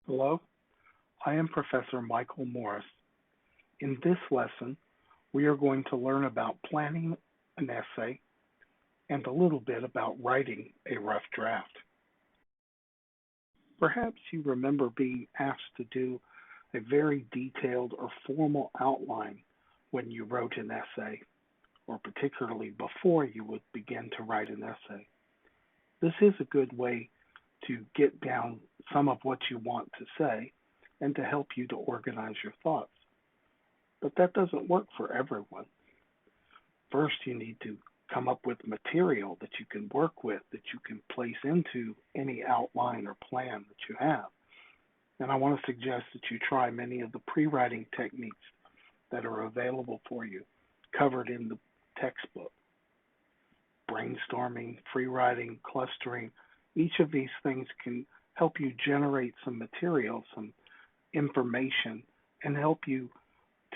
Hello, I am Professor Michael Morris. In this lesson, we are going to learn about planning an essay and a little bit about writing a rough draft. Perhaps you remember being asked to do a very detailed or formal outline when you wrote an essay, or particularly before you would begin to write an essay. This is a good way to get down some of what you want to say and to help you to organize your thoughts. But that doesn't work for everyone. First, you need to come up with material that you can work with, that you can place into any outline or plan that you have. And I want to suggest that you try many of the pre-writing techniques that are available for you, covered in the textbook. Brainstorming, free writing, clustering, each of these things can help you generate some material, some information, and help you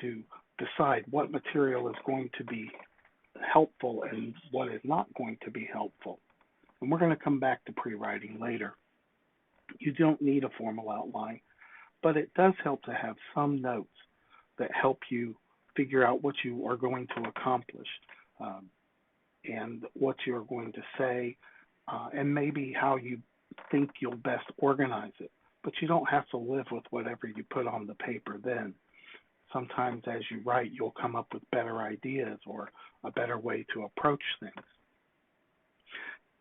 to decide what material is going to be helpful and what is not going to be helpful. And we're going to come back to pre-writing later. You don't need a formal outline, but it does help to have some notes that help you figure out what you are going to accomplish um, and what you're going to say, and maybe how you think you'll best organize it. But you don't have to live with whatever you put on the paper then. Sometimes as you write, you'll come up with better ideas or a better way to approach things.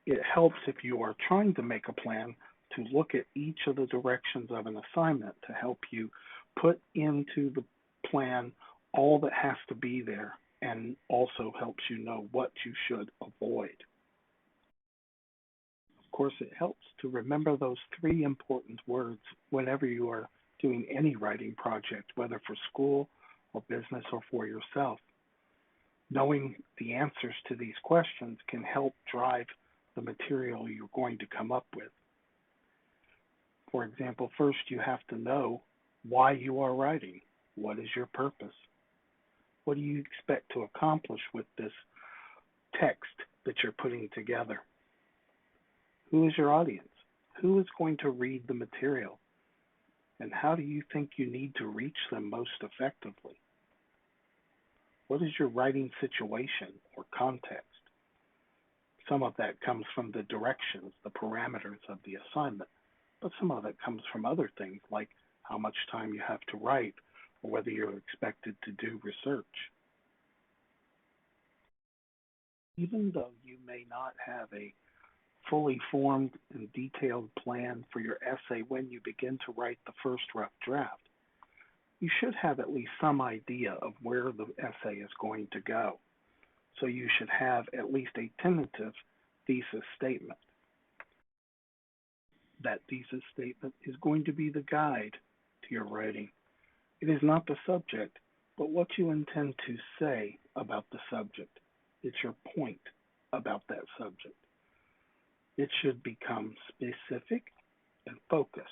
It helps if you are trying to make a plan to look at each of the directions of an assignment to help you put into the plan all that has to be there and also helps you know what you should avoid. Of course, it helps to remember those three important words whenever you are doing any writing project, whether for school or business or for yourself. Knowing the answers to these questions can help drive the material you're going to come up with. For example, first you have to know why you are writing. What is your purpose? What do you expect to accomplish with this text that you're putting together? Who is your audience? Who is going to read the material? And how do you think you need to reach them most effectively? What is your writing situation or context? Some of that comes from the directions, the parameters of the assignment, but some of it comes from other things like how much time you have to write or whether you're expected to do research. Even though you may not have a fully formed and detailed plan for your essay when you begin to write the first rough draft, you should have at least some idea of where the essay is going to go. So you should have at least a tentative thesis statement. That thesis statement is going to be the guide to your writing. It is not the subject, but what you intend to say about the subject. It's your point about that subject. It should become specific and focused.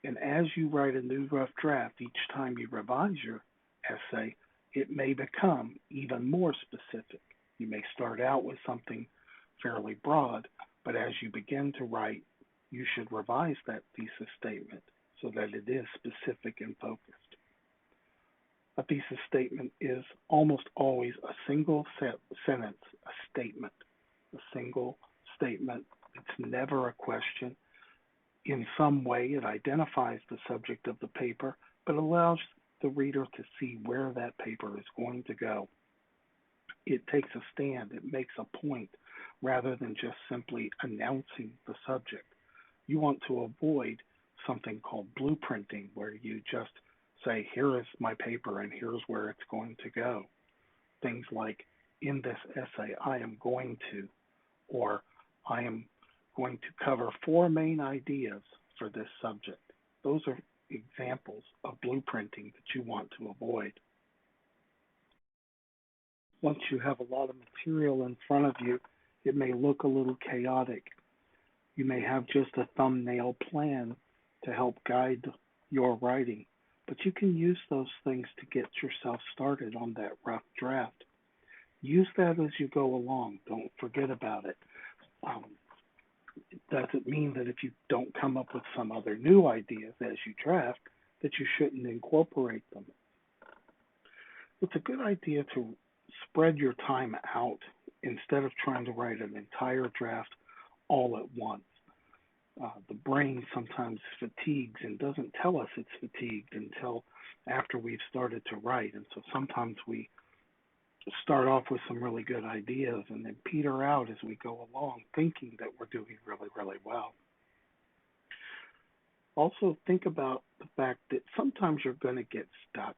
And as you write a new rough draft, each time you revise your essay, it may become even more specific. You may start out with something fairly broad, but as you begin to write, you should revise that thesis statement so that it is specific and focused. A thesis statement is almost always a single sentence, a statement, a single statement. It's never a question. In some way, it identifies the subject of the paper, but allows the reader to see where that paper is going to go. It takes a stand, it makes a point, rather than just simply announcing the subject. You want to avoid something called blueprinting, where you just say, here is my paper and here's where it's going to go. Things like, in this essay, I am going to, or I am going to cover four main ideas for this subject. Those are examples of blueprinting that you want to avoid. Once you have a lot of material in front of you, it may look a little chaotic. You may have just a thumbnail plan to help guide your writing, but you can use those things to get yourself started on that rough draft. Use that as you go along. Don't forget about it. Um, It doesn't mean that if you don't come up with some other new ideas as you draft, that you shouldn't incorporate them. It's a good idea to spread your time out instead of trying to write an entire draft all at once. The brain sometimes fatigues and doesn't tell us it's fatigued until after we've started to write. And so sometimes we start off with some really good ideas and then peter out as we go along, thinking that we're doing really, really well. Also, think about the fact that sometimes you're going to get stuck.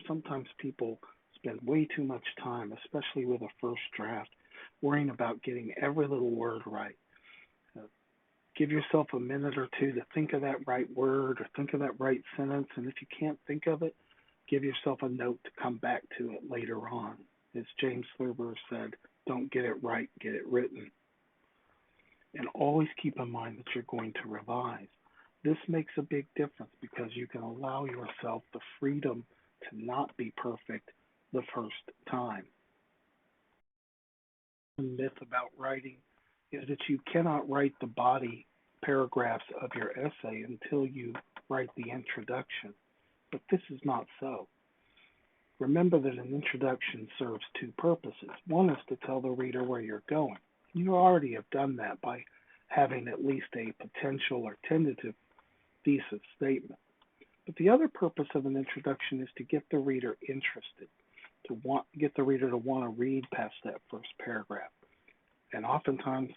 Sometimes people spend way too much time, especially with a first draft, worrying about getting every little word right. Uh, Give yourself a minute or two to think of that right word or think of that right sentence. And if you can't think of it, give yourself a note to come back to it later on. As James Thurber said, don't get it right, get it written. And always keep in mind that you're going to revise. This makes a big difference because you can allow yourself the freedom to not be perfect the first time. The myth about writing is that you cannot write the body paragraphs of your essay until you write the introduction, but this is not so. Remember that an introduction serves two purposes. One is to tell the reader where you're going. You already have done that by having at least a potential or tentative thesis statement. But the other purpose of an introduction is to get the reader interested, to get the reader to want to read past that first paragraph. And oftentimes,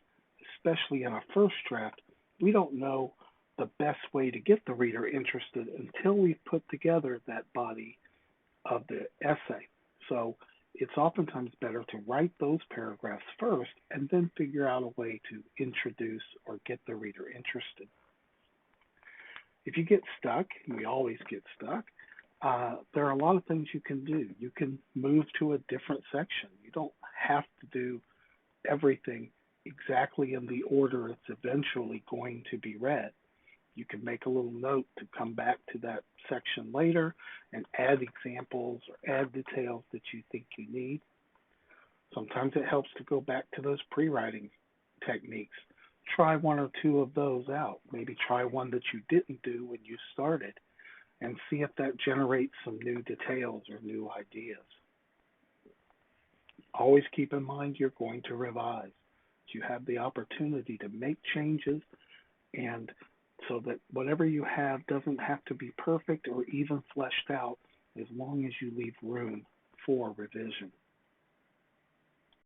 especially in a first draft, we don't know the best way to get the reader interested until we've put together that body of the essay. So it's oftentimes better to write those paragraphs first and then figure out a way to introduce or get the reader interested. If you get stuck, we always get stuck, there are a lot of things you can do. You can move to a different section. You don't have to do everything exactly in the order it's eventually going to be read. You can make a little note to come back to that section later and add examples or add details that you think you need. Sometimes it helps to go back to those pre-writing techniques. Try one or two of those out. Maybe try one that you didn't do when you started and see if that generates some new details or new ideas. Always keep in mind you're going to revise. You have the opportunity to make changes, and so that whatever you have doesn't have to be perfect or even fleshed out as long as you leave room for revision.